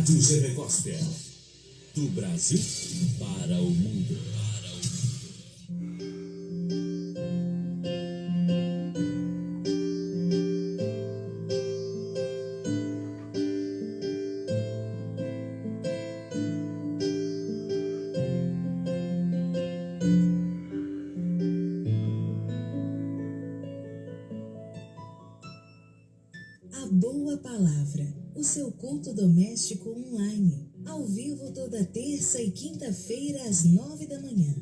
Rádio GV Gospel, do Brasil para o mundo. A Boa Palavra, o seu culto doméstico online, ao vivo toda terça e quinta-feira às 9 da manhã.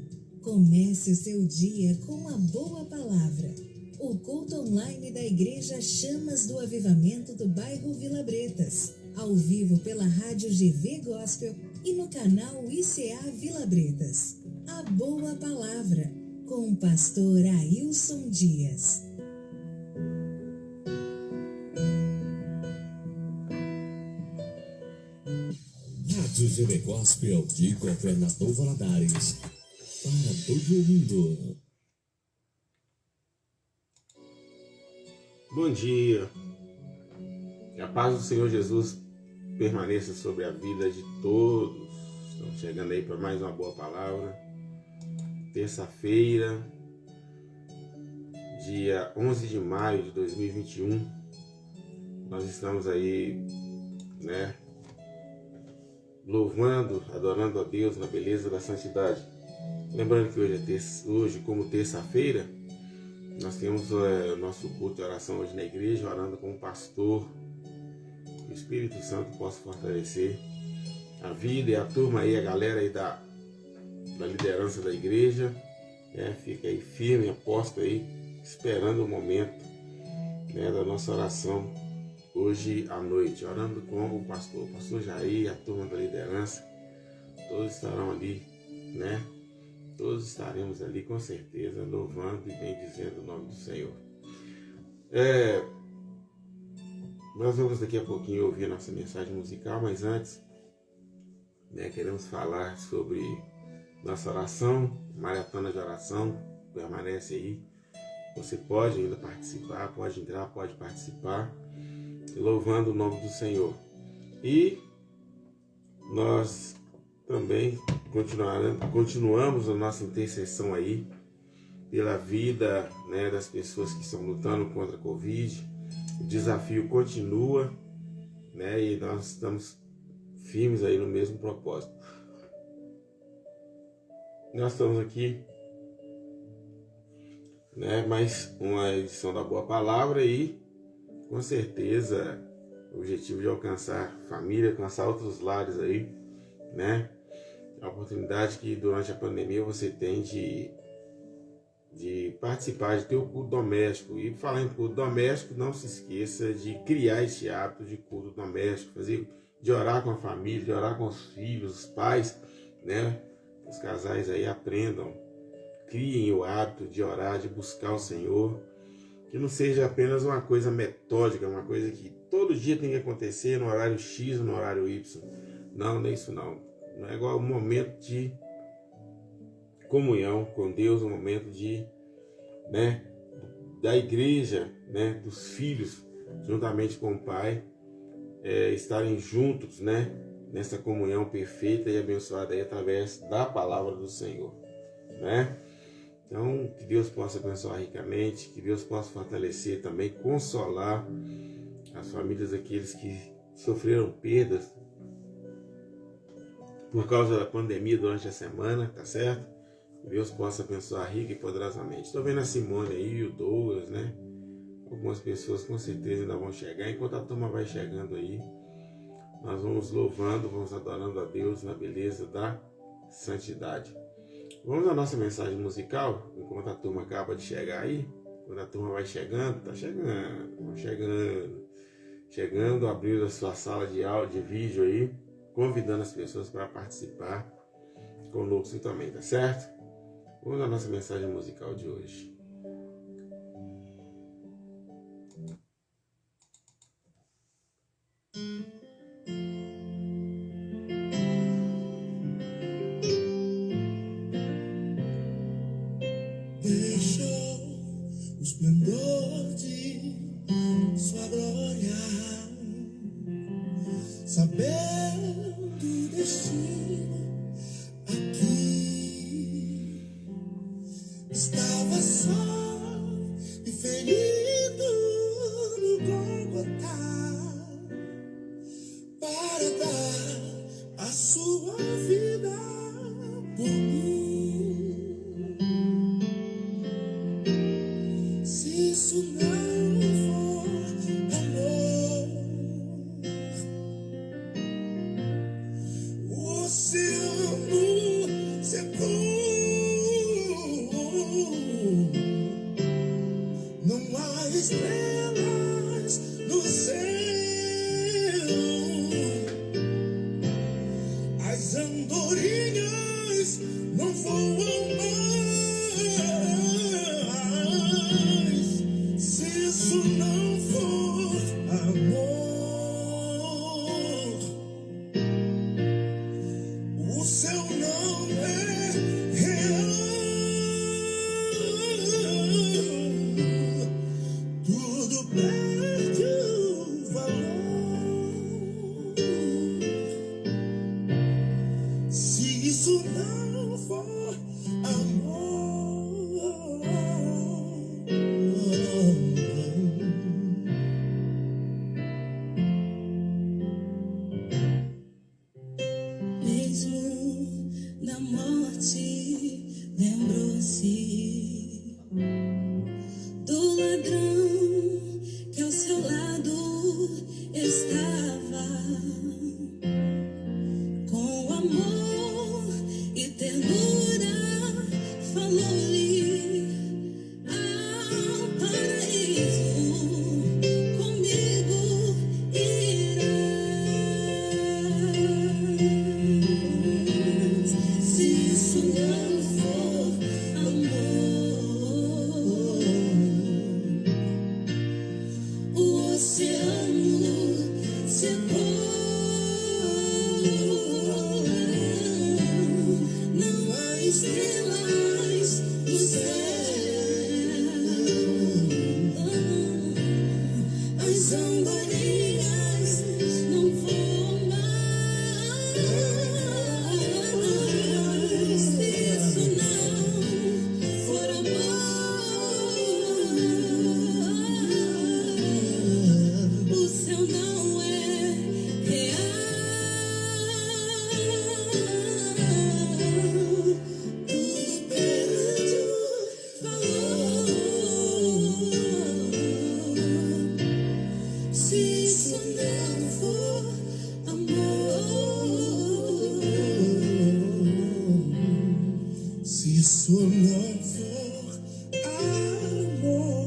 Comece o seu dia com a Boa Palavra. O culto online da Igreja Chamas do Avivamento do bairro Vila Bretas, ao vivo pela Rádio GV Gospel e no canal ICA Vila Bretas. A Boa Palavra, com o pastor Ailson Dias. Rádio GV Gospel de Governador Valadares, para todo mundo. Bom dia, que a paz do Senhor Jesus permaneça sobre a vida de todos. Estamos chegando aí para mais uma boa palavra. Terça-feira, dia 11 de maio de 2021. Nós estamos aí, louvando, adorando a Deus na beleza da santidade. Lembrando que hoje como terça-feira, nós temos o nosso culto de oração hoje na igreja, orando com o pastor. Que o Espírito Santo possa fortalecer a vida e a turma aí, a galera aí da liderança da igreja. Fica aí firme, aposto aí, esperando o momento da nossa oração hoje à noite, orando com o pastor Jair, a turma da liderança. Todos estarão ali, Todos estaremos ali com certeza, louvando e bendizendo o nome do Senhor. Nós vamos daqui a pouquinho ouvir a nossa mensagem musical, mas antes, queremos falar sobre nossa oração, maratona de oração. Permanece aí. Você pode ainda participar, pode entrar, pode participar, louvando o nome do Senhor. E nós também continuamos a nossa intercessão aí pela vida das pessoas que estão lutando contra a Covid. O desafio continua, e nós estamos firmes aí no mesmo propósito. Nós estamos aqui, mais uma edição da Boa Palavra e com certeza o objetivo de alcançar família, alcançar outros lares aí, A oportunidade que durante a pandemia você tem de participar, de ter o culto doméstico. E falar em culto doméstico, não se esqueça de criar esse hábito de culto doméstico, de orar com a família, de orar com os filhos, os pais, Os casais aí aprendam, criem o hábito de orar, de buscar o Senhor. Que não seja apenas uma coisa metódica, uma coisa que todo dia tem que acontecer no horário X, no horário Y. Não é isso não. Não é igual um momento de comunhão com Deus, um momento da igreja, dos filhos, juntamente com o Pai, estarem juntos, nessa comunhão perfeita e abençoada aí através da palavra do Senhor, Então, que Deus possa abençoar ricamente, que Deus possa fortalecer também, consolar as famílias daqueles que sofreram perdas por causa da pandemia durante a semana, tá certo? Que Deus possa abençoar rica e poderosamente. Estou vendo a Simone aí, o Douglas, Algumas pessoas com certeza ainda vão chegar. Enquanto a turma vai chegando aí, nós vamos louvando, vamos adorando a Deus na beleza da santidade. Vamos à nossa mensagem musical, enquanto a turma acaba de chegar aí. Quando a turma vai chegando, chegando, abrindo a sua sala de áudio, de vídeo aí, convidando as pessoas para participar conosco também, tá certo? Vamos à nossa mensagem musical de hoje. Deixa o esplendor de sua glória, saber não for amor, mesmo na morte, lembrou-se do ladrão que ao seu lado estava, com amor e ternura falou-lhe: ao paraíso comigo irás. Se isso não for amor, o oceano secou. Não há estrelas no céu, as andorinhas não voam mais. Se isso não for amor, o céu não é real. Tudo perde o valor. Se isso não for amor, se isso não for amor,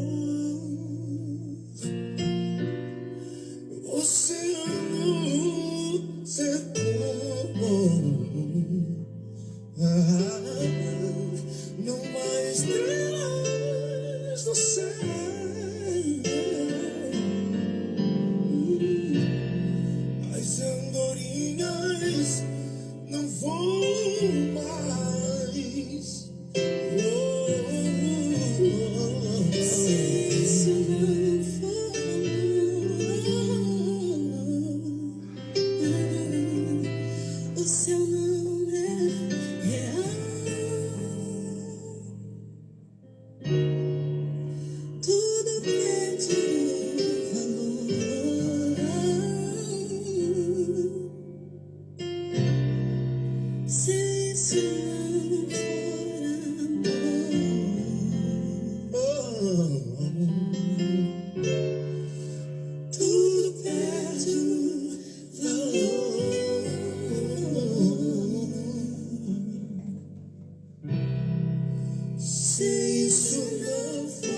o oceano secou. Não há estrelas no céu, as andorinhas não voam mais. Se isso não for amor, o céu não é real. Tudo perde valor. Se isso não for amor, tudo perde valor. Se isso não for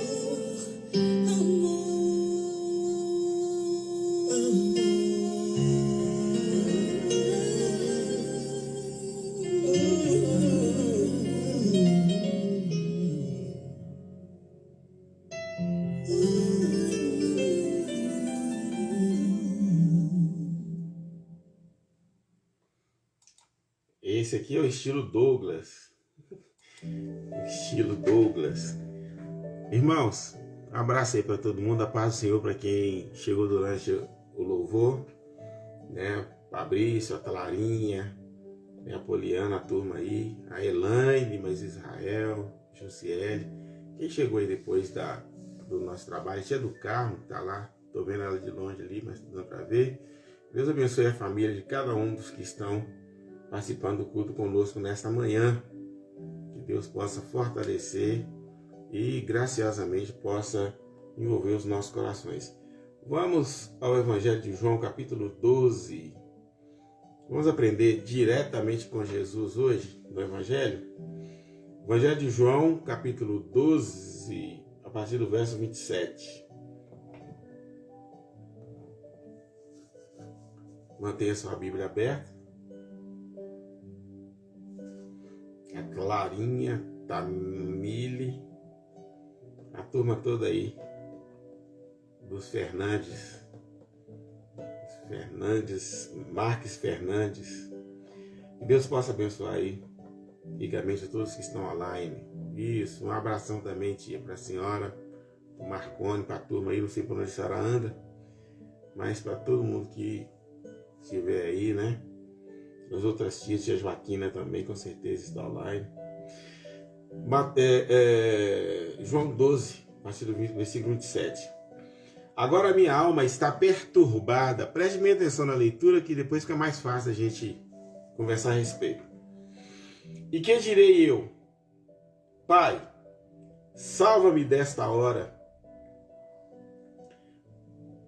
Esse aqui é o estilo Douglas. O estilo Douglas. Irmãos, um abraço aí para todo mundo. A paz do Senhor para quem chegou durante o louvor, né? Fabrício, a Talarinha, a Poliana, a turma aí, a Elaine, mas Israel, Josiele. Quem chegou aí depois do nosso trabalho, tia do Carmo, tá lá. Tô vendo ela de longe ali, mas não dá para ver. Deus abençoe a família de cada um dos que estão participando do culto conosco nesta manhã. Que Deus possa fortalecer e graciosamente possa envolver os nossos corações. Vamos ao Evangelho de João, capítulo 12. Vamos aprender diretamente com Jesus hoje, no Evangelho. Evangelho de João, capítulo 12, a partir do verso 27. Mantenha sua Bíblia aberta. A Clarinha, Tamile, a turma toda aí, dos Fernandes, Marques Fernandes. Que Deus possa abençoar aí ricamente a todos que estão online. Isso, um abração também, tia, para a senhora, o Marcone, para a turma aí, não sei por onde a senhora anda, mas para todo mundo que estiver aí, né? As outras tias, tia Joaquina também, com certeza está online. João 12, a partir do versículo 27. Agora a minha alma está perturbada. Preste bem atenção na leitura, que depois fica mais fácil a gente conversar a respeito. E que direi eu? Pai, salva-me desta hora.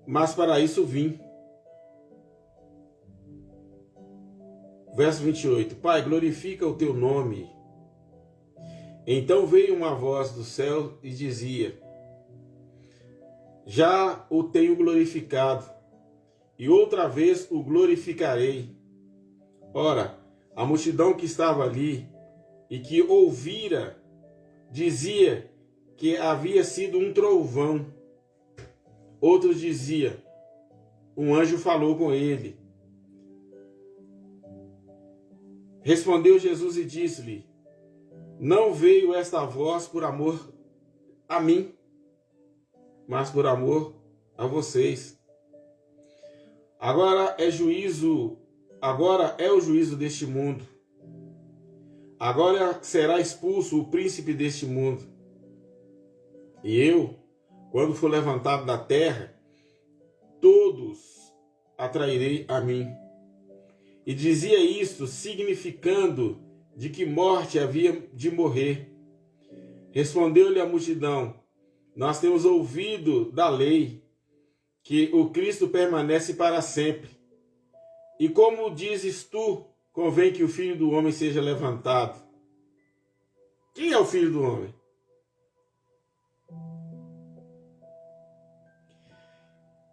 Mas para isso vim. Verso 28. Pai, glorifica o teu nome. Então veio uma voz do céu e dizia: já o tenho glorificado, e outra vez o glorificarei. Ora, a multidão que estava ali e que ouvira dizia que havia sido um trovão. Outros dizia: um anjo falou com ele. Respondeu Jesus e disse-lhe: não veio esta voz por amor a mim, mas por amor a vocês. Agora é o juízo deste mundo. Agora será expulso o príncipe deste mundo. E eu, quando for levantado da terra, todos atrairei a mim. E dizia isto, significando de que morte havia de morrer. Respondeu-lhe a multidão: nós temos ouvido da lei que o Cristo permanece para sempre. E como dizes tu, convém que o Filho do Homem seja levantado. Quem é o Filho do Homem?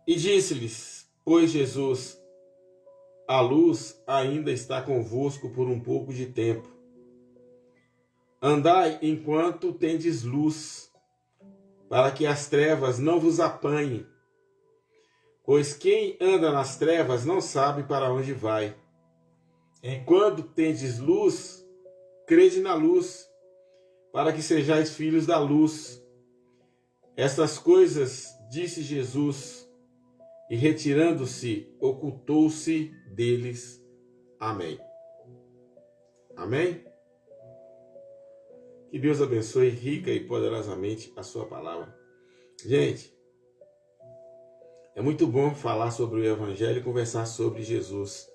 E disse-lhes, pois Jesus: a luz ainda está convosco por um pouco de tempo. Andai enquanto tendes luz, para que as trevas não vos apanhem. Pois quem anda nas trevas não sabe para onde vai. Enquanto tendes luz, crede na luz, para que sejais filhos da luz. Estas coisas disse Jesus, e retirando-se, ocultou-se deles. Amém. Amém? Que Deus abençoe rica e poderosamente a sua palavra. Gente, é muito bom falar sobre o Evangelho e conversar sobre Jesus,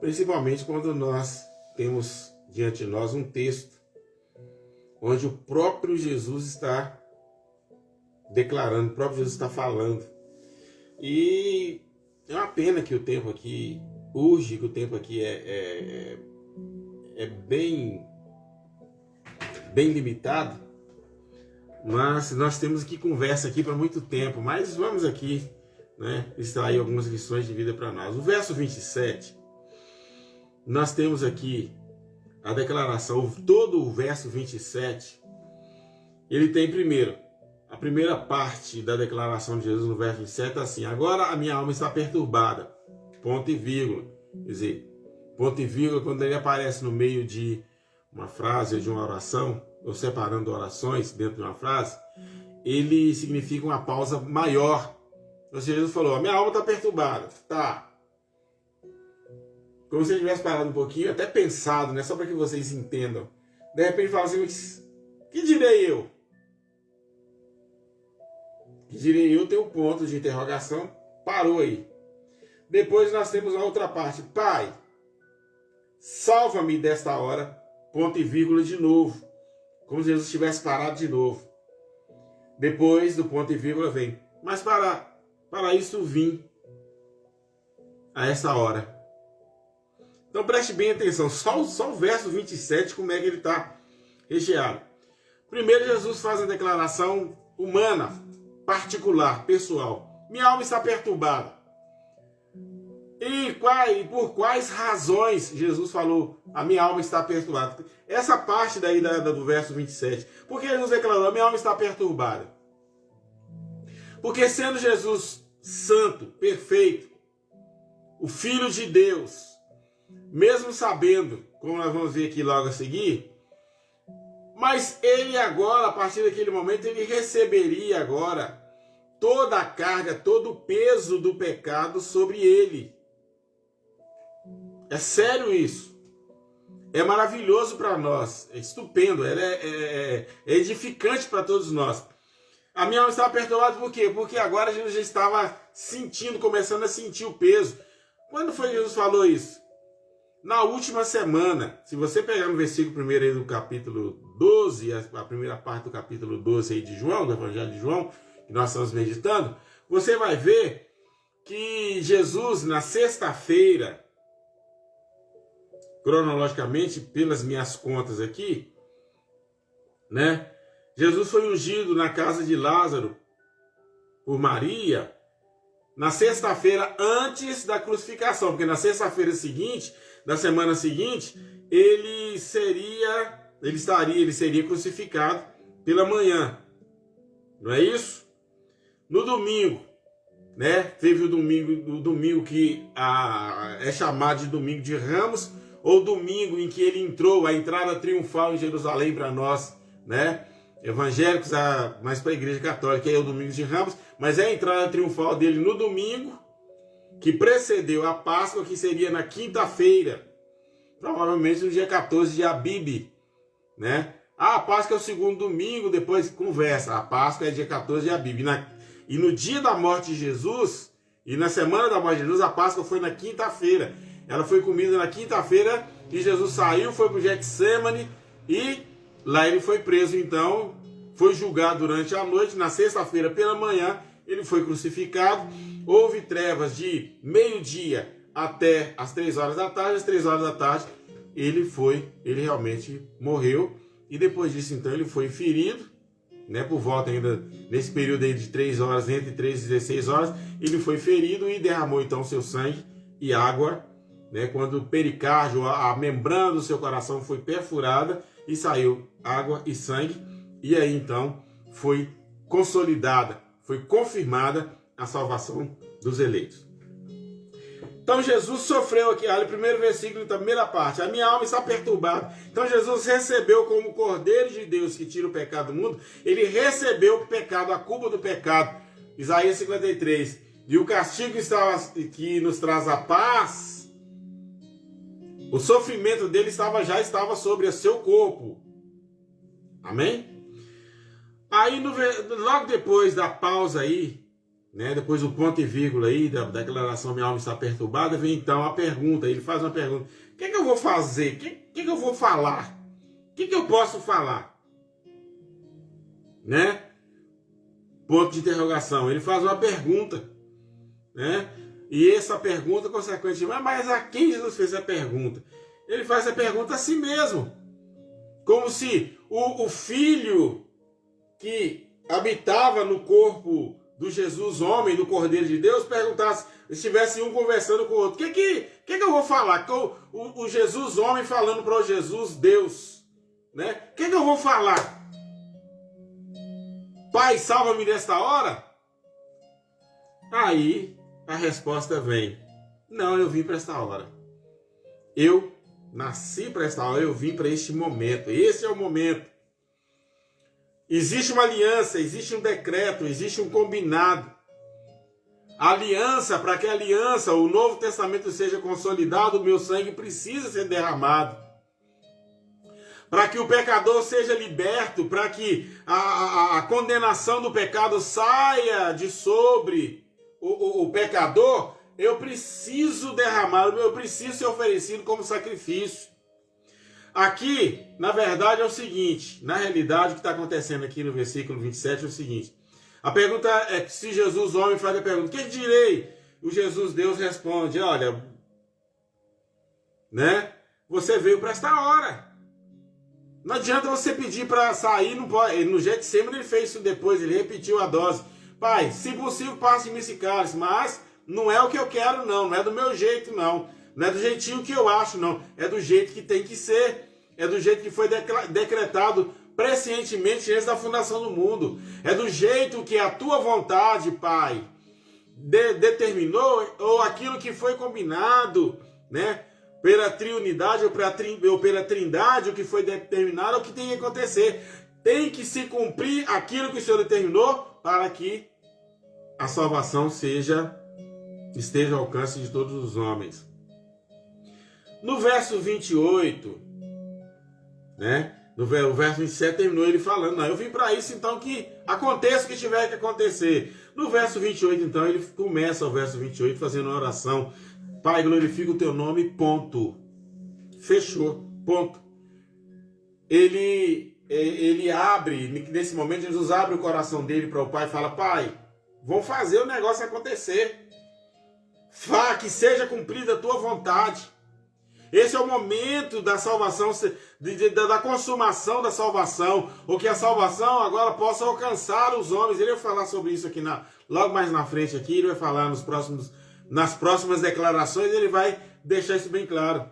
principalmente quando nós temos diante de nós um texto onde o próprio Jesus está declarando, o próprio Jesus está falando. E é uma pena que o tempo aqui urge, que o tempo aqui é bem limitado, mas nós temos aqui conversa aqui para muito tempo, mas vamos aqui, extrair algumas lições de vida para nós. O verso 27, nós temos aqui a declaração, todo o verso 27, ele tem primeiro, a primeira parte da declaração de Jesus no verso 27 é assim: agora a minha alma está perturbada, ponto e vírgula. Quer dizer, ponto e vírgula, quando ele aparece no meio de uma frase ou de uma oração, ou separando orações dentro de uma frase, ele significa uma pausa maior. Ou seja, Jesus falou: a minha alma está perturbada. Tá. Como se ele tivesse parado um pouquinho, até pensado, só para que vocês entendam. De repente fala assim: que direi eu? Que direi eu? Tem um ponto de interrogação, parou aí. Depois nós temos a outra parte: Pai, salva-me desta hora, ponto e vírgula de novo. Como se Jesus tivesse parado de novo. Depois do ponto e vírgula vem: mas para isso vim a essa hora. Então preste bem atenção, só o verso 27, como é que ele está recheado. Primeiro Jesus faz uma declaração humana, particular, pessoal. Minha alma está perturbada. E por quais razões Jesus falou: a minha alma está perturbada? Essa parte daí do verso 27. Porque Jesus declarou: a minha alma está perturbada. Porque sendo Jesus santo, perfeito, o Filho de Deus, mesmo sabendo, como nós vamos ver aqui logo a seguir, mas ele agora, a partir daquele momento, ele receberia agora toda a carga, todo o peso do pecado sobre ele. É sério isso. é maravilhoso para nós, é estupendo, ela é edificante para todos nós. A minha alma estava perturbada por quê? Porque agora Jesus já estava sentindo, começando a sentir o peso. Quando foi que Jesus falou isso? Na última semana. Se você pegar no versículo primeiro aí do capítulo 12, a primeira parte do capítulo 12 aí de João, do Evangelho de João, que nós estamos meditando, você vai ver que Jesus, na sexta-feira, cronologicamente, pelas minhas contas aqui, né? Jesus foi ungido na casa de Lázaro por Maria na sexta-feira antes da crucificação, porque na sexta-feira seguinte, da semana seguinte, ele seria crucificado pela manhã. Não é isso? No domingo, né? Teve o domingo que é chamado de domingo de Ramos, ou domingo em que ele entrou, a entrada triunfal em Jerusalém para nós, né? Evangélicos, mas para a Igreja Católica é o domingo de Ramos, mas é a entrada triunfal dele no domingo, que precedeu a Páscoa, que seria na quinta-feira, provavelmente no dia 14 de Abib, né? A Páscoa é o segundo domingo, depois conversa, a Páscoa é dia 14 de Abib, e no dia da morte de Jesus, e na semana da morte de Jesus, a Páscoa foi na quinta-feira. Ela foi comida na quinta-feira e Jesus saiu, foi para o Getsemane e lá ele foi preso. Então, foi julgado durante a noite. Na sexta-feira pela manhã, ele foi crucificado. Houve trevas de meio-dia até as 3 horas da tarde. Às 3 horas da tarde, ele realmente morreu. E depois disso, então, ele foi ferido, né, por volta ainda, nesse período aí de 3 horas, entre 3 e 16 horas, ele foi ferido e derramou, então, seu sangue e água, né, quando o pericárdio, a membrana do seu coração foi perfurada e saiu água e sangue, e aí então foi consolidada, foi confirmada a salvação dos eleitos. Então Jesus sofreu aqui, olha o primeiro versículo da primeira parte, a minha alma está perturbada. Então Jesus recebeu como Cordeiro de Deus que tira o pecado do mundo, ele recebeu o pecado, a culpa do pecado, Isaías 53, e o castigo que nos traz a paz, o sofrimento dele já estava sobre o seu corpo. Amém? Aí, logo depois da pausa aí, né, depois do ponto e vírgula aí, da declaração minha alma está perturbada, vem então a pergunta. Ele faz uma pergunta. O que eu vou fazer? O que eu vou falar? O que eu posso falar? Né? Ponto de interrogação. Ele faz uma pergunta. Né? E essa pergunta, consequentemente, mas a quem Jesus fez a pergunta? Ele faz a pergunta a si mesmo. Como se o Filho que habitava no corpo do Jesus homem, do Cordeiro de Deus, perguntasse, estivesse um conversando com o outro. O que eu vou falar? O Jesus homem falando para o Jesus Deus. Né? O que eu vou falar? Pai, salva-me nesta hora? Aí a resposta vem. Não, eu vim para esta hora. Eu nasci para esta hora, eu vim para este momento. Esse é o momento. Existe uma aliança, existe um decreto, existe um combinado. A aliança, para que a aliança, o Novo Testamento seja consolidado, o meu sangue precisa ser derramado. Para que o pecador seja liberto, para que a condenação do pecado saia de sobre o pecador, eu preciso derramar, eu preciso ser oferecido como sacrifício. Aqui, na verdade, é o seguinte, na realidade, o que está acontecendo aqui no versículo 27 é o seguinte. A pergunta é que se Jesus, homem, faz a pergunta, o que direi? O Jesus, Deus, responde, olha, né? Você veio para esta hora. Não adianta você pedir para sair, não pode. No Getsemane ele fez isso depois, ele repetiu a dose. Pai, se possível, passe em mim esse cálice, mas não é o que eu quero, não é do meu jeito, não é do jeitinho que eu acho, não, é do jeito que tem que ser, é do jeito que foi decretado prescientemente antes da fundação do mundo, é do jeito que a tua vontade, Pai, determinou, ou aquilo que foi combinado, né, pela triunidade ou pela trindade, o que foi determinado, é o que tem que acontecer. Tem que se cumprir aquilo que o Senhor determinou para que a salvação esteja ao alcance de todos os homens. No verso 28, né? O verso 27 terminou ele falando, não, eu vim para isso, então que aconteça o que tiver que acontecer. No verso 28, então, ele começa o verso 28 fazendo uma oração. Pai, glorifica o teu nome, ponto. Fechou, ponto. Ele abre, nesse momento Jesus abre o coração dele para o Pai e fala, Pai, vamos fazer o negócio acontecer. Que seja cumprida a tua vontade. Esse é o momento da salvação, da consumação da salvação, ou que a salvação agora possa alcançar os homens. Ele vai falar sobre isso aqui logo mais na frente aqui, ele vai falar nas próximas declarações, ele vai deixar isso bem claro.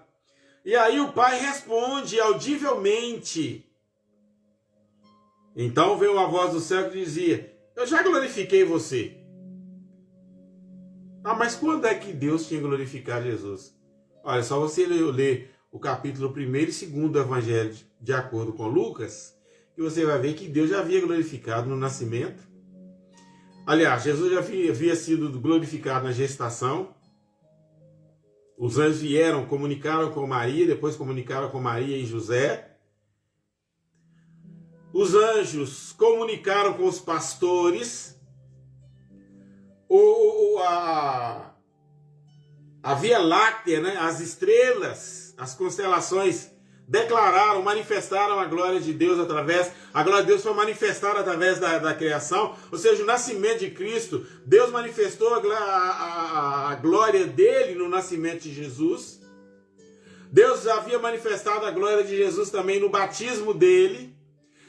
E aí o Pai responde audivelmente. Então veio a voz do céu que dizia, eu já glorifiquei você. Ah, mas quando é que Deus tinha glorificado Jesus? Olha, só você ler o capítulo 1 e 2 do Evangelho de acordo com Lucas, que você vai ver que Deus já havia glorificado no nascimento. Aliás, Jesus já havia sido glorificado na gestação. Os anjos vieram, comunicaram com Maria, depois comunicaram com Maria e José. Os anjos comunicaram com os pastores. A Via Láctea, né? As estrelas, as constelações declararam, manifestaram a glória de Deus a glória de Deus foi manifestada através da criação, ou seja, o nascimento de Cristo, Deus manifestou a glória dele no nascimento de Jesus. Deus havia manifestado a glória de Jesus também no batismo dele.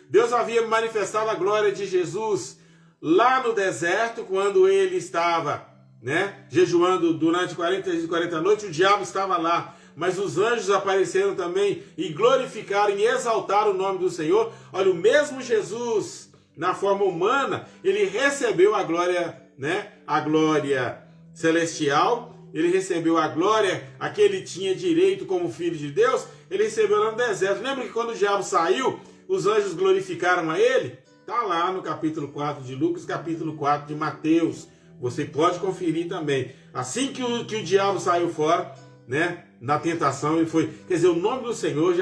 Deus havia manifestado a glória de Jesus lá no deserto, quando ele estava, né, jejuando durante 40 dias e 40 noites, o diabo estava lá, mas os anjos apareceram também e glorificaram e exaltaram o nome do Senhor. Olha, o mesmo Jesus, na forma humana, ele recebeu a glória, né, a glória celestial, ele recebeu a glória a que ele tinha direito como filho de Deus, ele recebeu lá no deserto. Lembra que quando o diabo saiu, os anjos glorificaram a ele? Está lá no capítulo 4 de Lucas, capítulo 4 de Mateus. Você pode conferir também. Assim que o diabo saiu fora, né, na tentação, ele foi... Quer dizer, o nome do Senhor,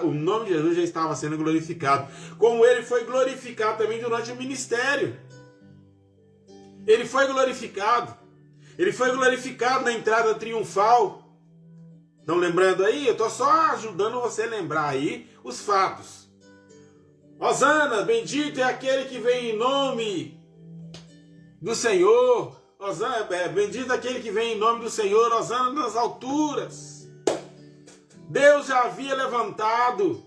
o nome de Jesus já estava sendo glorificado. Como ele foi glorificado também durante o ministério. Ele foi glorificado. Ele foi glorificado na entrada triunfal. Estão lembrando aí? Eu estou só ajudando você a lembrar aí os fatos. Hosana, bendito é aquele que vem em nome do Senhor. Hosana, bendito é aquele que vem em nome do Senhor. Hosana nas alturas. Deus já havia levantado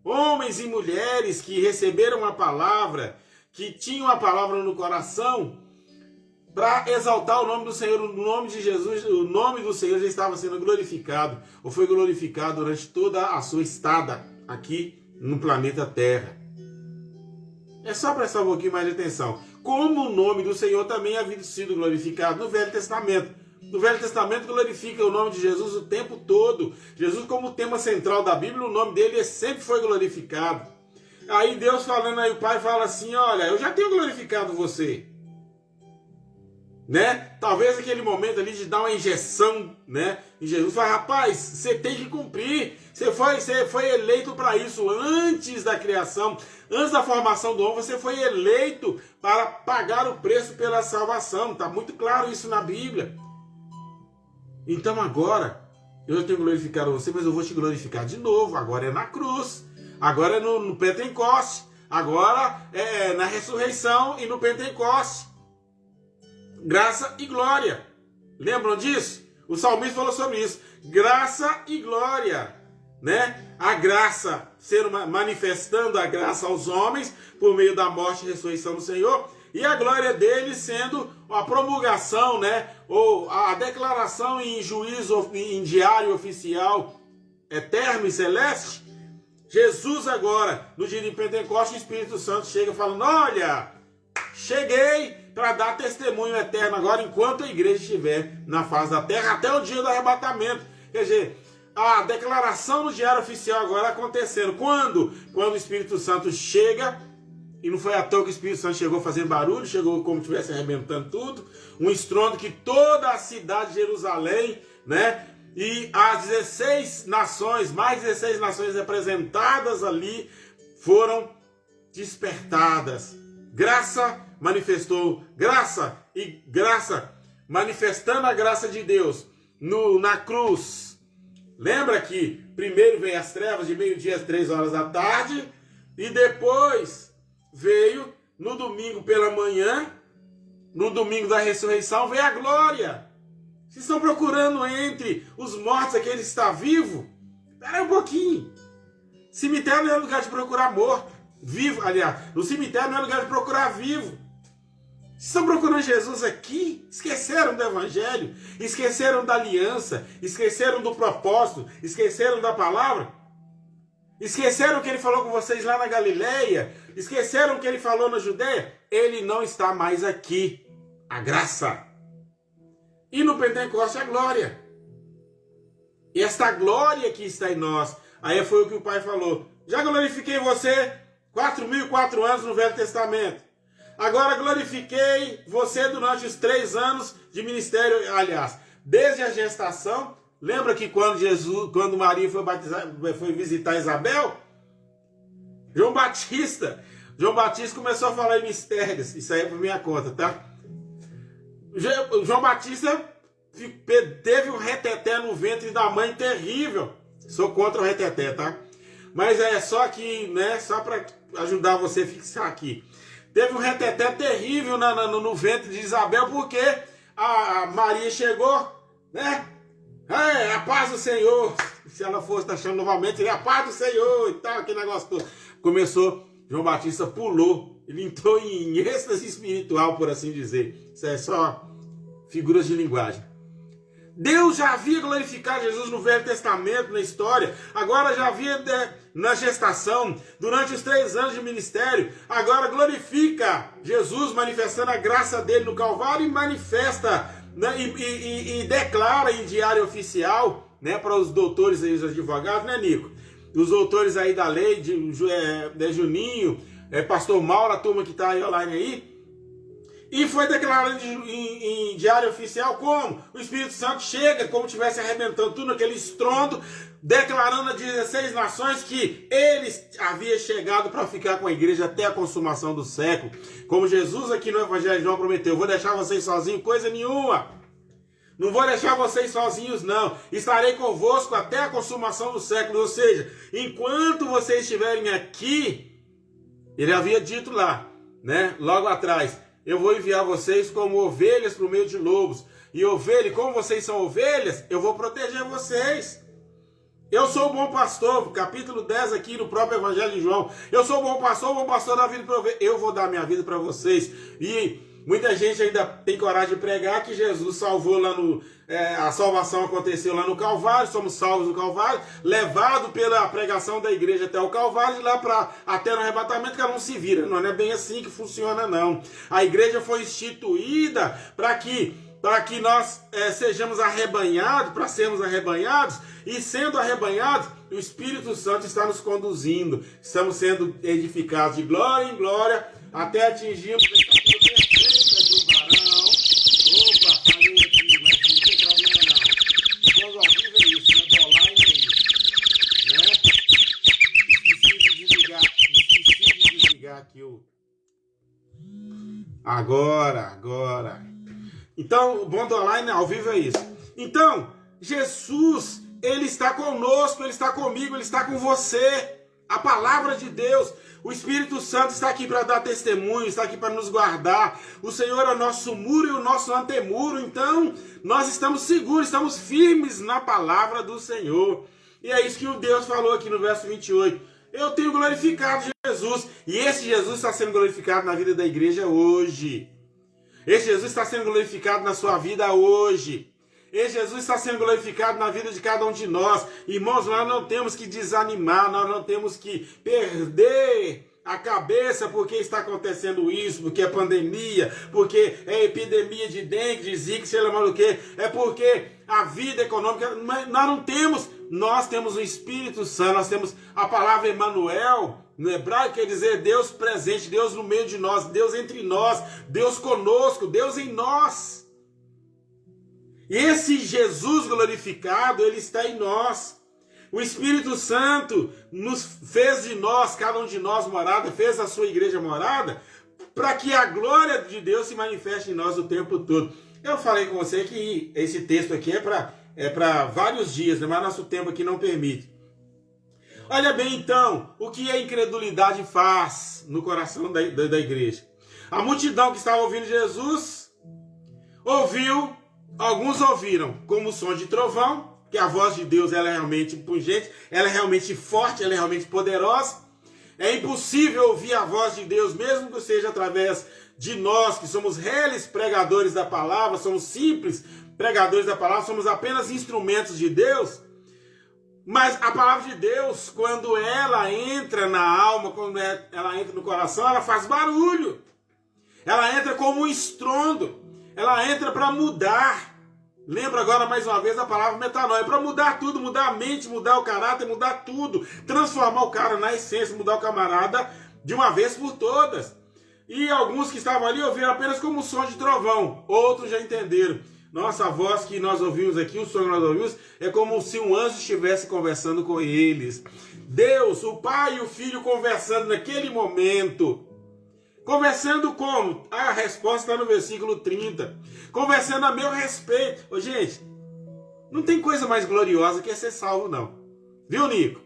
homens e mulheres que receberam a palavra, que tinham a palavra no coração, para exaltar o nome do Senhor. O nome de Jesus, o nome do Senhor já estava sendo glorificado, ou foi glorificado durante toda a sua estada aqui no planeta Terra. É só prestar um pouquinho mais de atenção. Como o nome do Senhor também havia sido glorificado no Velho Testamento. No Velho Testamento glorifica o nome de Jesus o tempo todo. Jesus, como tema central da Bíblia, o nome dele sempre foi glorificado. Aí Deus falando, aí o Pai fala assim, olha, eu já tenho glorificado você. Né? Talvez aquele momento ali de dar uma injeção, né, em Jesus, fala, rapaz, você tem que cumprir, você foi eleito para isso antes da criação, antes da formação do homem, você foi eleito para pagar o preço pela salvação, está muito claro isso na Bíblia. Então agora, eu já tenho glorificado você, mas eu vou te glorificar de novo, agora é na cruz, agora é no Pentecoste, agora é na ressurreição e no Pentecoste. Graça e glória. Lembram disso? O salmista falou sobre isso. Graça e glória. Né? A graça, manifestando a graça aos homens por meio da morte e ressurreição do Senhor. E a glória dele sendo a promulgação, né? Ou a declaração em juízo, em diário oficial, eterno e celeste. Jesus agora, no dia de Pentecostes, o Espírito Santo chega falando, olha, cheguei para dar testemunho eterno agora, enquanto a igreja estiver na face da terra, até o dia do arrebatamento. Quer dizer, a declaração no diário oficial agora acontecendo. Quando? Quando o Espírito Santo chega, e não foi à toa que o Espírito Santo chegou fazendo barulho, chegou como se estivesse arrebentando tudo, um estrondo que toda a cidade de Jerusalém, né, e as 16 nações, mais 16 nações representadas ali, foram despertadas. Graça manifestou, graça e graça, manifestando a graça de Deus na cruz. Lembra que primeiro veio as trevas de meio-dia às 3 horas da tarde, e depois veio no domingo pela manhã, no domingo da ressurreição, veio a glória. Vocês estão procurando entre os mortos aquele que está vivo? Espera aí um pouquinho. Cemitério não é lugar de procurar morto. Vivo, aliás, no cemitério não é lugar de procurar vivo. Vocês estão procurando Jesus aqui? Esqueceram do Evangelho? Esqueceram da aliança? Esqueceram do propósito? Esqueceram da palavra? Esqueceram o que ele falou com vocês lá na Galileia? Esqueceram o que ele falou na Judeia? Ele não está mais aqui. A graça. E no Pentecostes a glória. E esta glória que está em nós. Aí foi o que o Pai falou. Já glorifiquei você 4.004 anos no Velho Testamento. Agora glorifiquei você durante os 3 anos de ministério, aliás, desde a gestação. Lembra que quando Maria foi visitar Isabel? João Batista começou a falar em mistérios. Isso aí é por minha conta, tá? João Batista teve um reteté no ventre da mãe terrível. Sou contra o reteté, tá? Mas é só que, né, só para ajudar você a fixar aqui. Teve um reteté terrível no ventre de Isabel, porque a Maria chegou, né? A paz do Senhor. Se ela fosse estar achando novamente, a paz do Senhor e tal, aquele negócio todo. Começou, João Batista pulou, ele entrou em êxtase espiritual, por assim dizer. Isso é só figuras de linguagem. Deus já havia glorificado Jesus no Velho Testamento, na história. Agora já havia na gestação, durante os 3 anos de ministério. Agora glorifica Jesus, manifestando a graça dele no Calvário, e manifesta, né, e declara em diário oficial, né, para os doutores e os advogados, né, Nico? Os doutores aí da lei, de Juninho, pastor Mauro, a turma que está aí online aí. E foi declarado em diário oficial como o Espírito Santo chega, como estivesse arrebentando tudo naquele estrondo, declarando a 16 nações que ele havia chegado para ficar com a igreja até a consumação do século. Como Jesus aqui no Evangelho de João prometeu: vou deixar vocês sozinhos, coisa nenhuma. Não vou deixar vocês sozinhos, não. Estarei convosco até a consumação do século. Ou seja, enquanto vocês estiverem aqui, ele havia dito lá, né, logo atrás: eu vou enviar vocês como ovelhas para o meio de lobos. E ovelha, como vocês são ovelhas, eu vou proteger vocês. Eu sou o bom pastor, capítulo 10 aqui no próprio Evangelho de João. Eu sou o bom pastor da vida para ovelha. Eu vou dar minha vida para vocês. E muita gente ainda tem coragem de pregar que Jesus salvou lá a salvação aconteceu lá no Calvário, somos salvos no Calvário, levado pela pregação da igreja até o Calvário, e lá até no arrebatamento que ela não se vira. Não é bem assim que funciona, não. A igreja foi instituída para que nós sejamos arrebanhados, para sermos arrebanhados, e sendo arrebanhados, o Espírito Santo está nos conduzindo. Estamos sendo edificados de glória em glória, até atingirmos a estatura perfeita de um varão. Opa, falei aqui, mas não tem problema não. Vamos ao vivo é isso, né? Do online é isso. Né? Esqueci de desligar aqui o... Agora. Então, o bom do online ao vivo é isso. Então, Jesus, ele está conosco, ele está comigo, ele está com você. A palavra de Deus, o Espírito Santo está aqui para dar testemunho, está aqui para nos guardar. O Senhor é o nosso muro e o nosso antemuro. Então, nós estamos seguros, estamos firmes na palavra do Senhor. E é isso que o Deus falou aqui no verso 28. Eu tenho glorificado Jesus. E esse Jesus está sendo glorificado na vida da igreja hoje. Esse Jesus está sendo glorificado na sua vida hoje. Esse Jesus está sendo glorificado na vida de cada um de nós. Irmãos, nós não temos que desanimar, nós não temos que perder a cabeça porque está acontecendo isso, porque é pandemia, porque é epidemia de dengue, de zika, sei lá mais o que. É porque a vida econômica, nós não temos, nós temos o Espírito Santo, nós temos a palavra Emmanuel. No hebraico quer dizer Deus presente, Deus no meio de nós, Deus entre nós, Deus conosco, Deus em nós. E esse Jesus glorificado, ele está em nós. O Espírito Santo nos fez de nós, cada um de nós morada, fez a sua igreja morada, para que a glória de Deus se manifeste em nós o tempo todo. Eu falei com você que esse texto aqui é para vários dias, né? Mas nosso tempo aqui não permite. Olha bem então, o que a incredulidade faz no coração da igreja. A multidão que estava ouvindo Jesus, alguns ouviram como o som de trovão, que a voz de Deus ela é realmente pungente, ela é realmente forte, ela é realmente poderosa. É impossível ouvir a voz de Deus, mesmo que seja através de nós, que somos reles pregadores da palavra, somos simples pregadores da palavra, somos apenas instrumentos de Deus. Mas a palavra de Deus, quando ela entra na alma, quando ela entra no coração, ela faz barulho. Ela entra como um estrondo. Ela entra para mudar. Lembra agora mais uma vez a palavra metanoia, para mudar tudo, mudar a mente, mudar o caráter, mudar tudo, transformar o cara na essência, mudar o camarada de uma vez por todas. E alguns que estavam ali ouviram apenas como um som de trovão, outros já entenderam. Nossa, a voz que nós ouvimos aqui, o som que nós ouvimos, é como se um anjo estivesse conversando com eles. Deus, o Pai e o Filho conversando naquele momento. Conversando como? A resposta está no versículo 30. Conversando a meu respeito. Ô, gente, não tem coisa mais gloriosa que ser salvo, não. Viu, Nico?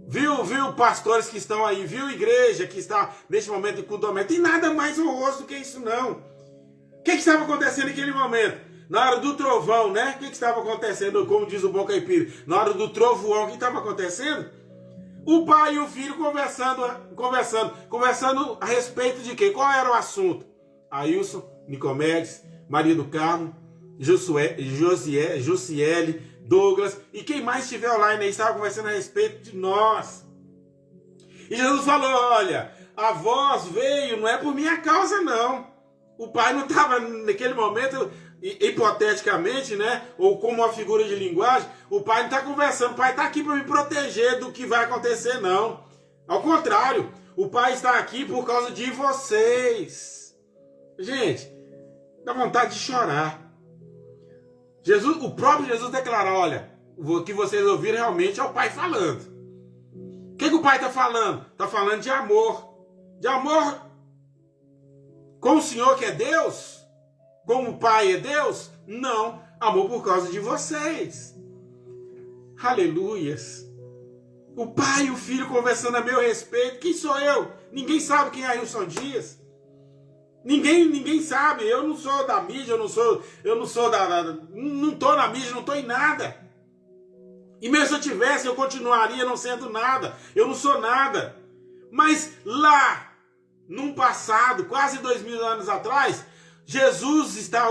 Viu pastores que estão aí? Viu igreja que está neste momento em culto doméstico? Tem nada mais honroso do que isso, não. O que estava acontecendo naquele momento? Na hora do trovão, né? O que estava acontecendo? Como diz o bom caipira. Na hora do trovoão, o que estava acontecendo? O pai e o filho conversando a respeito de quê? Qual era o assunto? Ailson, Nicomedes, Maria do Carmo, Josiele, Douglas e quem mais estiver online aí estava conversando a respeito de nós. E Jesus falou, olha, a voz veio, não é por minha causa não. O pai não estava naquele momento, hipoteticamente, né? Ou como uma figura de linguagem, o pai não está conversando, o pai está aqui para me proteger do que vai acontecer, não. Ao contrário, o pai está aqui por causa de vocês. Gente, dá vontade de chorar. O próprio Jesus declarou, olha, o que vocês ouviram realmente é o pai falando. O que o pai está falando? Está falando de amor. De amor com o Senhor que é Deus? Como o Pai é Deus? Não, amor por causa de vocês. Aleluias. O Pai e o Filho conversando a meu respeito. Quem sou eu? Ninguém sabe quem é Ailson Dias. Ninguém sabe. Eu não sou da mídia, não estou na mídia, não estou em nada. E mesmo se eu tivesse, eu continuaria não sendo nada. Eu não sou nada. Mas lá, num passado, quase 2000 anos atrás,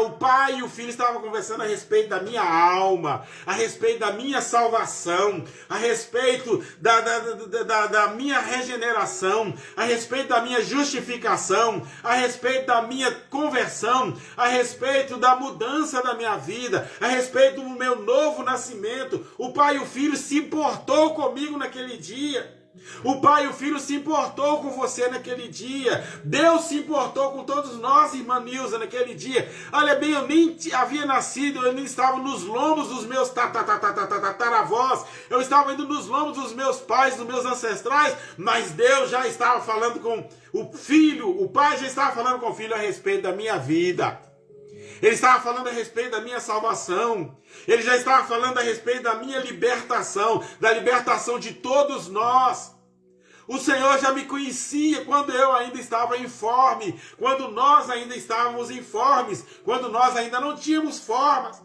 o Pai e o Filho estavam conversando a respeito da minha alma, a respeito da minha salvação, a respeito da minha regeneração, a respeito da minha justificação, a respeito da minha conversão, a respeito da mudança da minha vida, a respeito do meu novo nascimento. O Pai e o Filho se importou comigo naquele dia. O Pai e o Filho se importou com você naquele dia. Deus se importou com todos nós, irmã Nilza, naquele dia. Olha bem, eu nem havia nascido, eu nem estava nos lombos dos meus tataravós. Eu estava indo nos lombos dos meus pais, dos meus ancestrais. Mas Deus já estava falando com o Filho. O Pai já estava falando com o Filho a respeito da minha vida. Ele estava falando a respeito da minha salvação. Ele já estava falando a respeito da minha libertação, da libertação de todos nós. O Senhor já me conhecia quando eu ainda estava informe, quando nós ainda estávamos informes, quando nós ainda não tínhamos formas.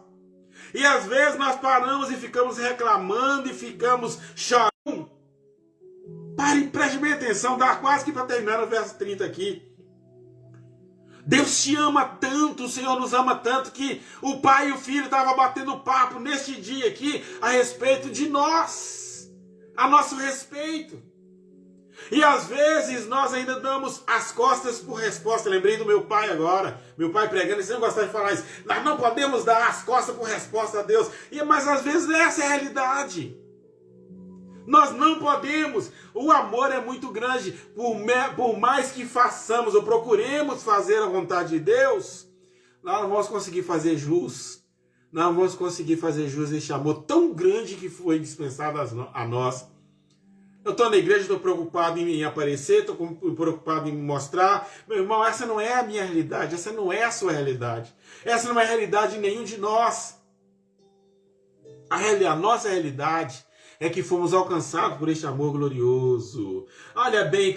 E às vezes nós paramos e ficamos reclamando e ficamos chorando. Preste bem atenção, dá quase que para terminar no verso 30 aqui. Deus te ama tanto, o Senhor nos ama tanto que o Pai e o Filho estavam batendo papo neste dia aqui a respeito de nós, a nosso respeito. E às vezes nós ainda damos as costas por resposta. Lembrei do meu pai agora, meu pai pregando, ele sempre gostava de falar isso. Nós não podemos dar as costas por resposta a Deus. Mas às vezes essa é a realidade. Nós não podemos. O amor é muito grande. Por mais que façamos ou procuremos fazer a vontade de Deus, nós não vamos conseguir fazer jus. não vamos conseguir fazer jus a este amor tão grande que foi dispensado a nós. Eu estou na igreja, estou preocupado em aparecer, estou preocupado em me mostrar. Meu irmão, essa não é a minha realidade, essa não é a sua realidade. Essa não é a realidade de nenhum de nós. A nossa realidade é que fomos alcançados por este amor glorioso. Olha bem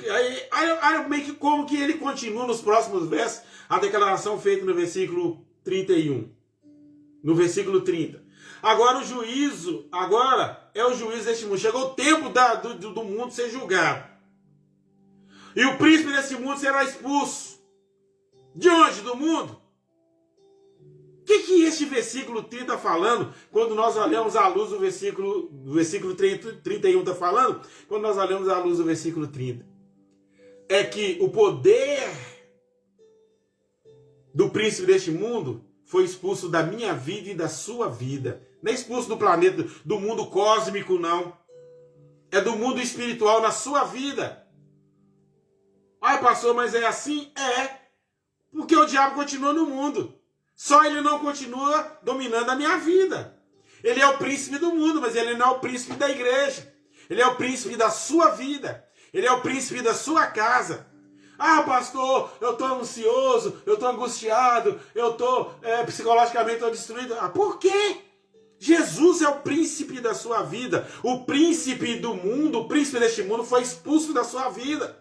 como que ele continua nos próximos versos, a declaração feita no versículo 31. No versículo 30. Agora o juízo, agora é o juízo deste mundo. Chegou o tempo do mundo ser julgado. E o príncipe desse mundo será expulso. De onde? Do mundo? O que este versículo 30 está falando? Quando nós olhamos à luz do versículo 31 está falando? Quando nós olhamos à luz do versículo 30. É que o poder do príncipe deste mundo foi expulso da minha vida e da sua vida. Não é expulso do planeta, do mundo cósmico, não. É do mundo espiritual na sua vida. Ai, pastor, mas é assim? É. Porque o diabo continua no mundo. Só ele não continua dominando a minha vida. Ele é o príncipe do mundo, mas ele não é o príncipe da igreja. Ele é o príncipe da sua vida. Ele é o príncipe da sua casa. Ah, pastor, eu estou ansioso, eu estou angustiado, eu estou psicologicamente destruído. Ah, por quê? Jesus é o príncipe da sua vida. O príncipe do mundo, o príncipe deste mundo foi expulso da sua vida.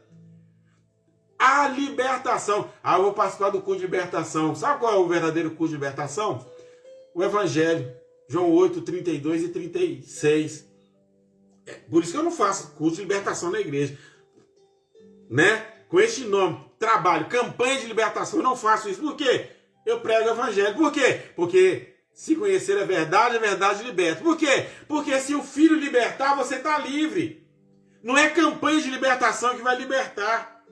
A libertação. Ah, eu vou participar do culto de libertação. Sabe qual é o verdadeiro culto de libertação? O Evangelho. João 8, 32 e 36. Por isso que eu não faço culto de libertação na igreja. Né? Com este nome, trabalho, campanha de libertação, eu não faço isso. Por quê? Eu prego o Evangelho. Por quê? Porque se conhecer a verdade liberta. Por quê? Porque se o Filho libertar, você está livre. Não é campanha de libertação que vai libertar.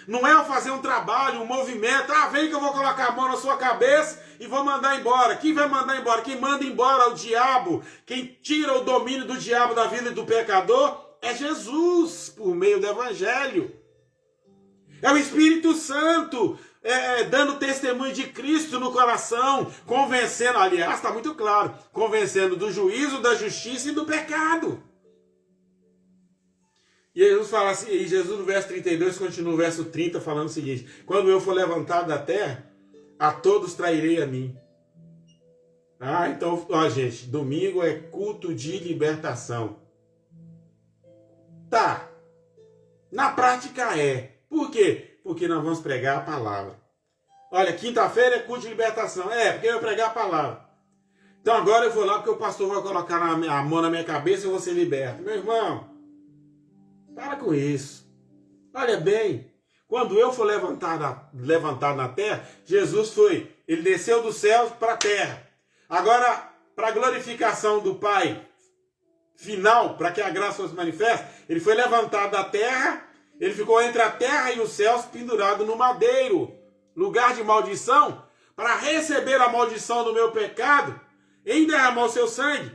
Não é eu fazer um trabalho, um movimento. Ah, vem que eu vou colocar a mão na sua cabeça e vou mandar embora. Quem vai mandar embora? Quem manda embora é o diabo. Quem tira o domínio do diabo da vida do pecador é Jesus, por meio do Evangelho. É o Espírito Santo dando testemunho de Cristo no coração, convencendo, aliás, está muito claro, convencendo do juízo, da justiça e do pecado. E Jesus fala assim, e Jesus no verso 32 continua o verso 30 falando o seguinte: quando eu for levantado da terra, a todos trairei a mim. Ah, então, ó, gente, domingo é culto de libertação. Tá. Na prática é. Por quê? Porque nós vamos pregar a palavra. Olha, quinta-feira é culto de libertação. Porque eu vou pregar a palavra. Então agora eu vou lá porque o pastor vai colocar a mão na minha cabeça e eu vou ser liberto. Meu irmão, para com isso. Olha bem, quando eu for levantado na terra, Jesus ele desceu dos céus para a terra. Agora, para a glorificação do Pai final, para que a graça fosse manifesta, ele foi levantado da terra. Ele ficou entre a terra e os céus pendurado no madeiro, lugar de maldição, para receber a maldição do meu pecado, em derramar o seu sangue.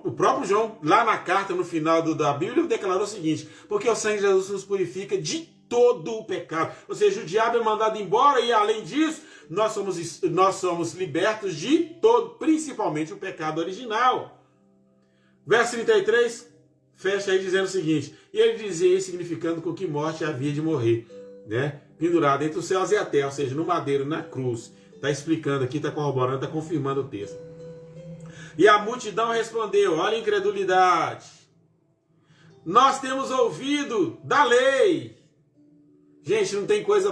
O próprio João, lá na carta, no final da Bíblia, declarou o seguinte: porque o sangue de Jesus nos purifica de todo o pecado. Ou seja, o diabo é mandado embora e, além disso, nós somos libertos de todo, principalmente o pecado original. Verso 33... fecha aí dizendo o seguinte: e ele dizia isso significando com que morte havia de morrer, né? Pendurado entre os céus e a terra, ou seja, no madeiro, na cruz. Está explicando aqui, está corroborando, está confirmando o texto. E a multidão respondeu, olha a incredulidade: nós temos ouvido da lei. Gente, não tem coisa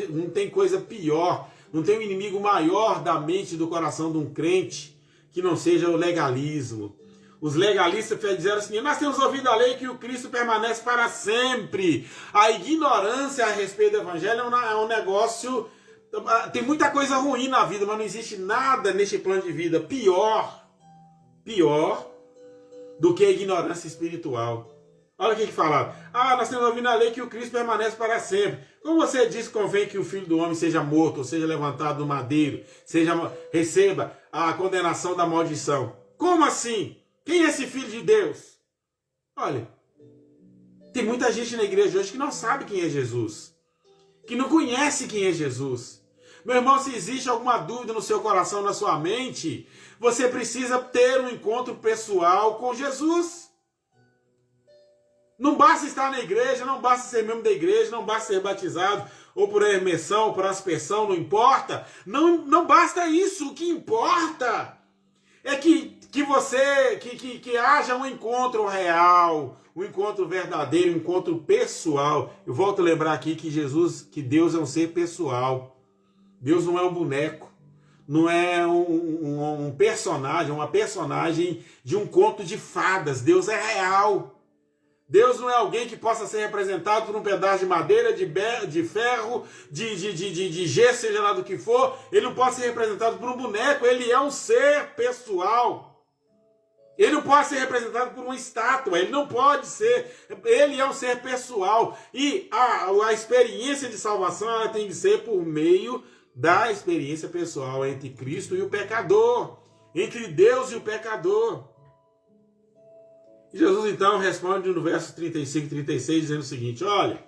não tem coisa pior, não tem um inimigo maior da mente e do coração de um crente que não seja o legalismo. Os legalistas disseram assim: nós temos ouvido a lei que o Cristo permanece para sempre. A ignorância a respeito do Evangelho é um negócio... Tem muita coisa ruim na vida, mas não existe nada neste plano de vida pior do que a ignorância espiritual. Olha o que falaram. Nós temos ouvido a lei que o Cristo permanece para sempre. Como você diz, convém que o Filho do Homem seja morto, ou seja levantado do madeiro, receba a condenação da maldição. Como assim? Quem é esse Filho de Deus? Olha, tem muita gente na igreja hoje que não sabe quem é Jesus, que não conhece quem é Jesus, Meu irmão, se existe alguma dúvida no seu coração, na sua mente, você precisa ter um encontro pessoal com Jesus. Não basta estar na igreja, não basta ser membro da igreja, não basta ser batizado, ou por imersão, ou por aspersão, não importa. Não basta isso. O que importa é que haja um encontro real, um encontro verdadeiro, um encontro pessoal. Eu volto a lembrar aqui que Deus é um ser pessoal. Deus não é um boneco, não é um personagem, uma personagem de um conto de fadas. Deus é real. Deus não é alguém que possa ser representado por um pedaço de madeira, de ferro, de gesso, seja lá do que for. Ele não pode ser representado por um boneco, ele é um ser pessoal. Ele não pode ser representado por uma estátua, ele não pode ser, ele é um ser pessoal. E a experiência de salvação ela tem que ser por meio da experiência pessoal entre Cristo e o pecador, entre Deus e o pecador. E Jesus então responde no verso 35 e 36 dizendo o seguinte: olha,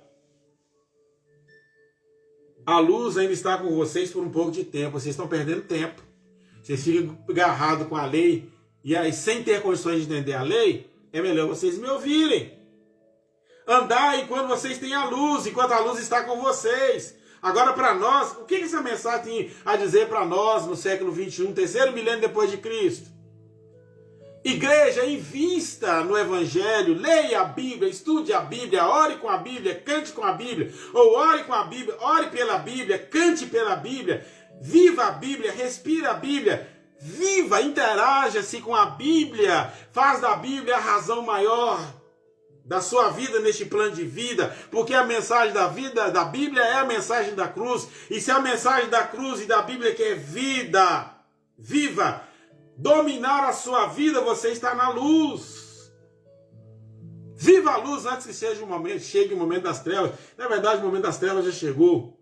a luz ainda está com vocês por um pouco de tempo, vocês estão perdendo tempo, vocês ficam agarrados com a lei, e aí sem ter condições de entender a lei, é melhor vocês me ouvirem. Andai enquanto vocês têm a luz, enquanto a luz está com vocês. Agora para nós, o que essa mensagem tem a dizer para nós no século 21, terceiro milênio depois de Cristo? Igreja, invista no Evangelho, leia a Bíblia, estude a Bíblia, ore com a Bíblia, cante com a Bíblia, ou ore com a Bíblia, ore pela Bíblia, cante pela Bíblia, viva a Bíblia, respira a Bíblia, viva, interaja-se com a Bíblia, faz da Bíblia a razão maior da sua vida neste plano de vida, porque a mensagem da vida da Bíblia é a mensagem da cruz, e se a mensagem da cruz e da Bíblia que é vida, viva, dominar a sua vida, você está na luz. Viva a luz antes que chegue o momento das trevas. Na verdade, o momento das trevas já chegou.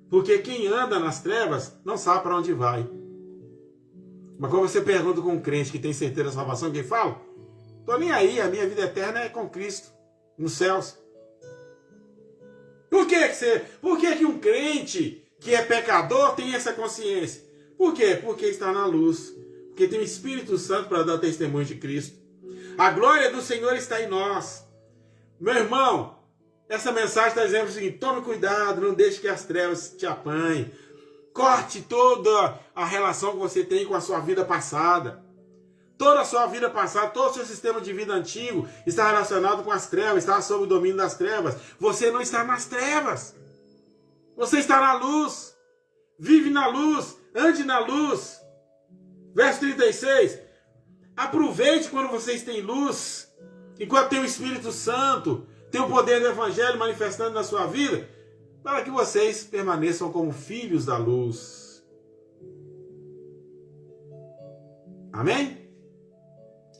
Porque quem anda nas trevas não sabe para onde vai. Mas quando você pergunta com um crente que tem certeza da salvação, quem fala? Estou nem aí, a minha vida eterna é com Cristo, nos céus. Por que um crente que é pecador tem essa consciência? Por quê? Porque está na luz. Porque tem o Espírito Santo para dar testemunho de Cristo. A glória do Senhor está em nós. Meu irmão, essa mensagem está dizendo o seguinte: tome cuidado, não deixe que as trevas te apanhem. Corte toda a relação que você tem com a sua vida passada. Toda a sua vida passada, todo o seu sistema de vida antigo está relacionado com as trevas, está sob o domínio das trevas. Você não está nas trevas. Você está na luz. Vive na luz, ande na luz. Verso 36, aproveite quando vocês têm luz, enquanto tem o Espírito Santo, tem o poder do Evangelho manifestando na sua vida, para que vocês permaneçam como filhos da luz. Amém?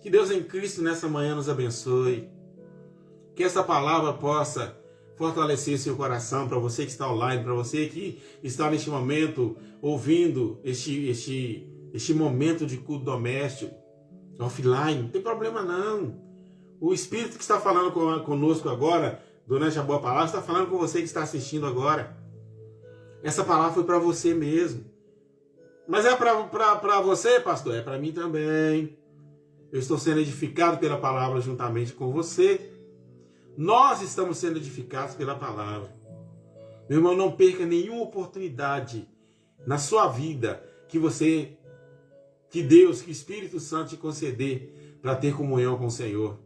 Que Deus em Cristo nessa manhã nos abençoe. Que essa palavra possa fortalecer seu coração, para você que está online, para você que está neste momento ouvindo este momento de culto doméstico, offline, não tem problema não. O Espírito que está falando conosco agora, durante a boa palavra, está falando com você que está assistindo agora. Essa palavra foi para você mesmo. Mas é para você, pastor? É para mim também. Eu estou sendo edificado pela palavra juntamente com você. Nós estamos sendo edificados pela palavra. Meu irmão, não perca nenhuma oportunidade na sua vida que Deus, que o Espírito Santo te conceder para ter comunhão com o Senhor.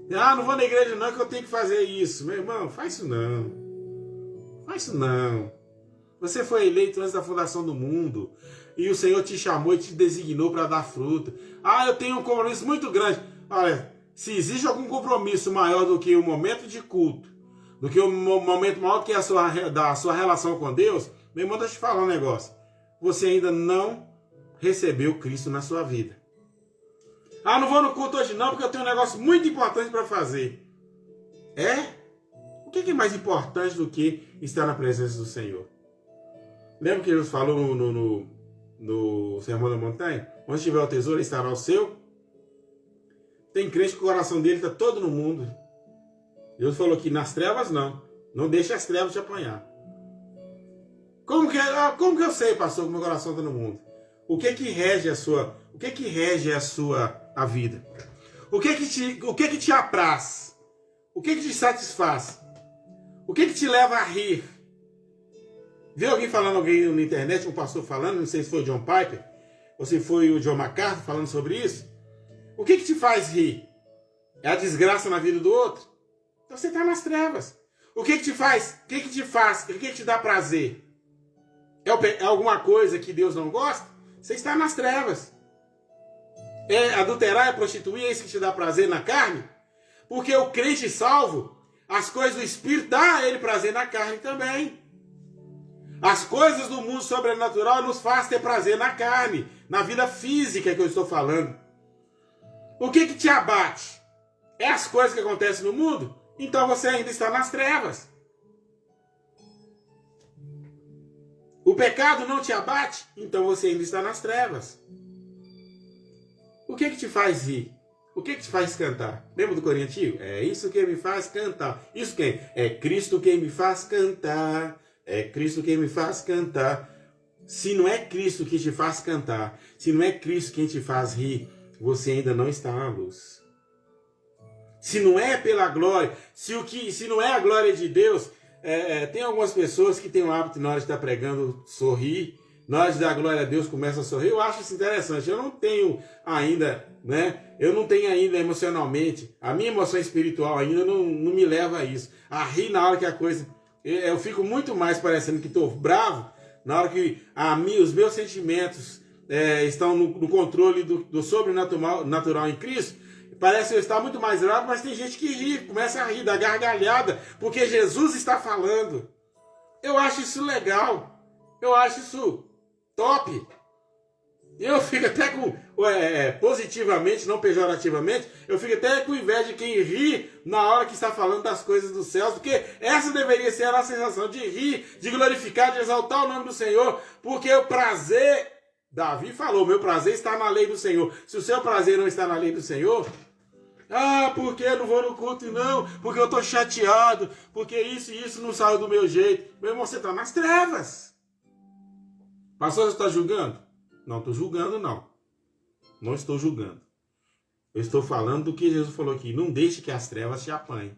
Não vou na igreja não, que eu tenho que fazer isso. Meu irmão, faz isso não. Faz isso não. Você foi eleito antes da fundação do mundo. E o Senhor te chamou e te designou para dar fruto. Eu tenho um compromisso muito grande. Olha, se existe algum compromisso maior do que o momento de culto, do que o momento maior que da sua relação com Deus, meu irmão, deixa eu te falar um negócio. Você ainda não recebeu Cristo na sua vida. Não vou no culto hoje não, porque eu tenho um negócio muito importante para fazer. O que é mais importante do que estar na presença do Senhor? Lembra que Jesus falou no Sermão da Montanha? Onde estiver o tesouro, estará o seu. Tem crente que o coração dele está todo no mundo. Jesus falou que nas trevas não. Não deixe as trevas te apanhar. Como que eu sei, pastor, que meu coração está no mundo? O que rege a vida? O que te apraz? O que te satisfaz? O que te leva a rir? Viu alguém na internet, um pastor falando, não sei se foi o John Piper, ou se foi o John MacArthur falando sobre isso? O que te faz rir? É a desgraça na vida do outro? Então você está nas trevas. O que te faz? O que te dá prazer? É alguma coisa que Deus não gosta? Você está nas trevas. É adulterar, é prostituir, é isso que te dá prazer na carne? Porque o crente salvo, as coisas do Espírito dá a ele prazer na carne também. As coisas do mundo sobrenatural nos faz ter prazer na carne, na vida física que eu estou falando. O que te abate? É as coisas que acontecem no mundo? Então você ainda está nas trevas. O pecado não te abate? Então você ainda está nas trevas. O que te faz rir? O que te faz cantar? Lembra do corinho antigo? É isso que me faz cantar. Isso quem? É Cristo quem me faz cantar. É Cristo quem me faz cantar. Se não é Cristo que te faz cantar, se não é Cristo quem te faz rir, você ainda não está na luz. Se não é pela glória, se não é a glória de Deus, tem algumas pessoas que têm o hábito, na hora de estar pregando, sorrir. Na hora de dar glória a Deus, começa a sorrir. Eu acho isso interessante. Eu não tenho ainda, Eu não tenho ainda emocionalmente, a minha emoção espiritual ainda não me leva a isso. A rir na hora que a coisa... Eu fico muito mais parecendo que estou bravo, na hora que os meus sentimentos estão no controle do sobrenatural em Cristo. Parece eu estar muito mais bravo, mas tem gente que ri, começa a rir da gargalhada, porque Jesus está falando. Eu acho isso legal. Eu acho isso top. Eu fico até com, positivamente, não pejorativamente, eu fico até com inveja de quem ri na hora que está falando das coisas dos céus, porque essa deveria ser a nossa sensação de rir, de glorificar, de exaltar o nome do Senhor, porque o prazer, Davi falou, meu prazer está na lei do Senhor. Se o seu prazer não está na lei do Senhor, porque eu não vou no culto não, porque eu estou chateado, porque isso e isso não saiu do meu jeito. Meu irmão, você está nas trevas. Pastor, você está julgando? Não estou julgando, não. Não estou julgando. Eu estou falando do que Jesus falou aqui. Não deixe que as trevas te apanhem.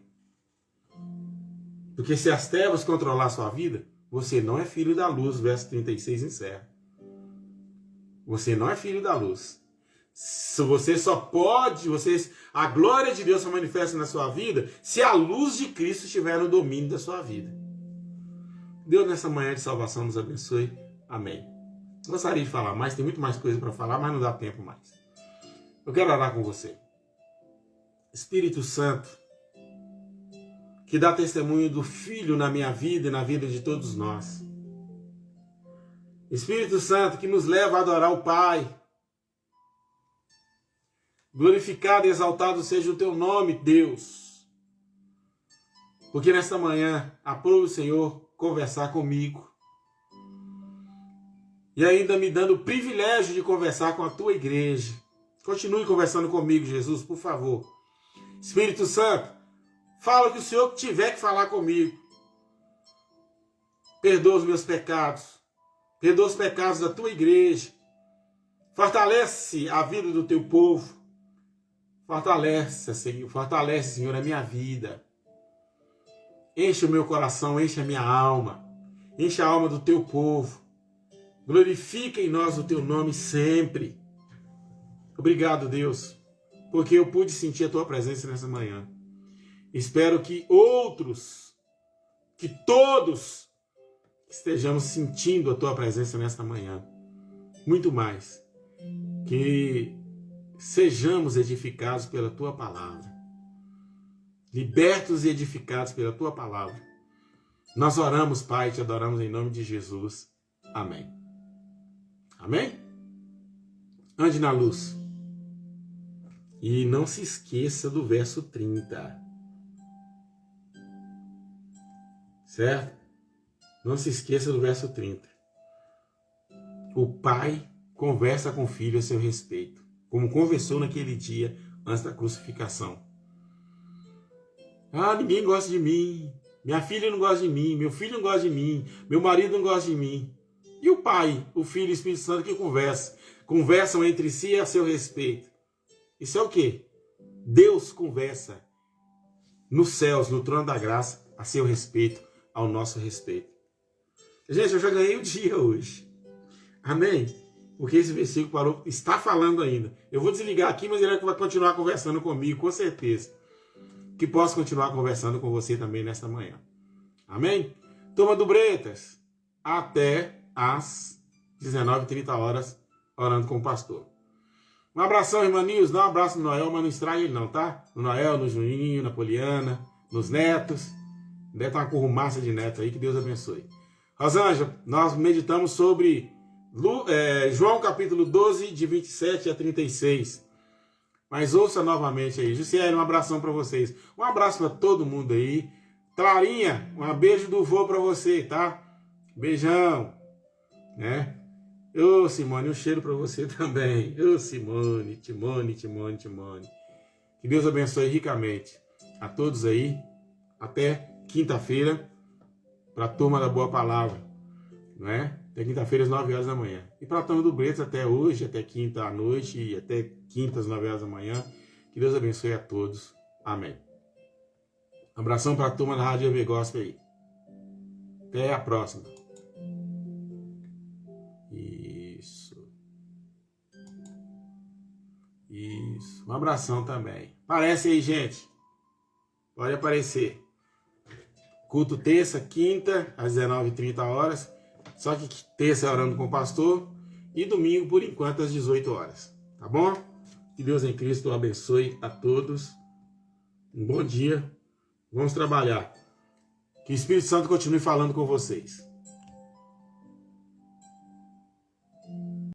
Porque se as trevas controlar a sua vida, você não é filho da luz. Verso 36 encerra. Você não é filho da luz. Você só pode... a glória de Deus se manifesta na sua vida se a luz de Cristo estiver no domínio da sua vida. Deus, nessa manhã de salvação, nos abençoe. Amém. Gostaria de falar mais, tem muito mais coisa para falar, mas não dá tempo mais. Eu quero orar com você. Espírito Santo, que dá testemunho do Filho na minha vida e na vida de todos nós. Espírito Santo, que nos leva a adorar o Pai. Glorificado e exaltado seja o teu nome, Deus. Porque nesta manhã, aprove o Senhor conversar comigo. E ainda me dando o privilégio de conversar com a tua igreja. Continue conversando comigo, Jesus, por favor. Espírito Santo, fala o que o Senhor tiver que falar comigo. Perdoa os meus pecados. Perdoa os pecados da tua igreja. Fortalece a vida do teu povo. Fortalece, Senhor, a minha vida. Enche o meu coração, enche a minha alma. Enche a alma do teu povo. Glorifica em nós o teu nome sempre. Obrigado, Deus, porque eu pude sentir a tua presença nessa manhã. Espero que todos estejamos sentindo a tua presença nesta manhã. Muito mais. Que sejamos edificados pela tua palavra. Libertos e edificados pela tua palavra. Nós oramos, Pai, e te adoramos em nome de Jesus. Amém. Amém? Ande na luz. E não se esqueça do verso 30. Certo? Não se esqueça do verso 30. O pai conversa com o filho a seu respeito, como conversou naquele dia antes da crucificação. Ninguém gosta de mim. Minha filha não gosta de mim, meu filho não gosta de mim, meu marido não gosta de mim. E o Pai, o Filho e o Espírito Santo que conversam entre si a seu respeito. Isso é o quê? Deus conversa nos céus, no trono da graça, a seu respeito, ao nosso respeito. Gente, eu já ganhei o dia hoje. Amém? Porque esse versículo está falando ainda. Eu vou desligar aqui, mas ele vai continuar conversando comigo, com certeza. Que posso continuar conversando com você também nesta manhã. Amém? Turma do Bretas, até às 19h30, orando com o pastor. Um abração, irmã Nils. Dá um abraço no Noel, mas não estraga ele não, tá? No Noel, no Juninho, na Poliana, nos netos. Deve estar uma currumaça de netos aí, que Deus abençoe. Rosângela, nós meditamos sobre João capítulo 12, de 27 a 36. Mas ouça novamente aí. Jussiele, um abração para vocês. Um abraço para todo mundo aí. Clarinha, um beijo do vô para você, tá? Beijão. Né? Ô, Simone, um cheiro para você também. Ô, Simone, Timone. Que Deus abençoe ricamente a todos aí. Até quinta-feira, para a turma da Boa Palavra. Né? Até quinta-feira, às 9 horas da manhã. E para a turma do Bretas, até hoje, até quinta à noite e até quinta às 9 horas da manhã. Que Deus abençoe a todos. Amém. Um abração para a turma da Rádio EV Gospel aí. Até a próxima. Isso. Um abração também. Aparece aí, gente. Pode aparecer. Culto terça, quinta, às 19h30. Só que terça é orando com o pastor. E domingo, por enquanto, às 18 horas. Tá bom? Que Deus em Cristo abençoe a todos. Um bom dia. Vamos trabalhar. Que o Espírito Santo continue falando com vocês.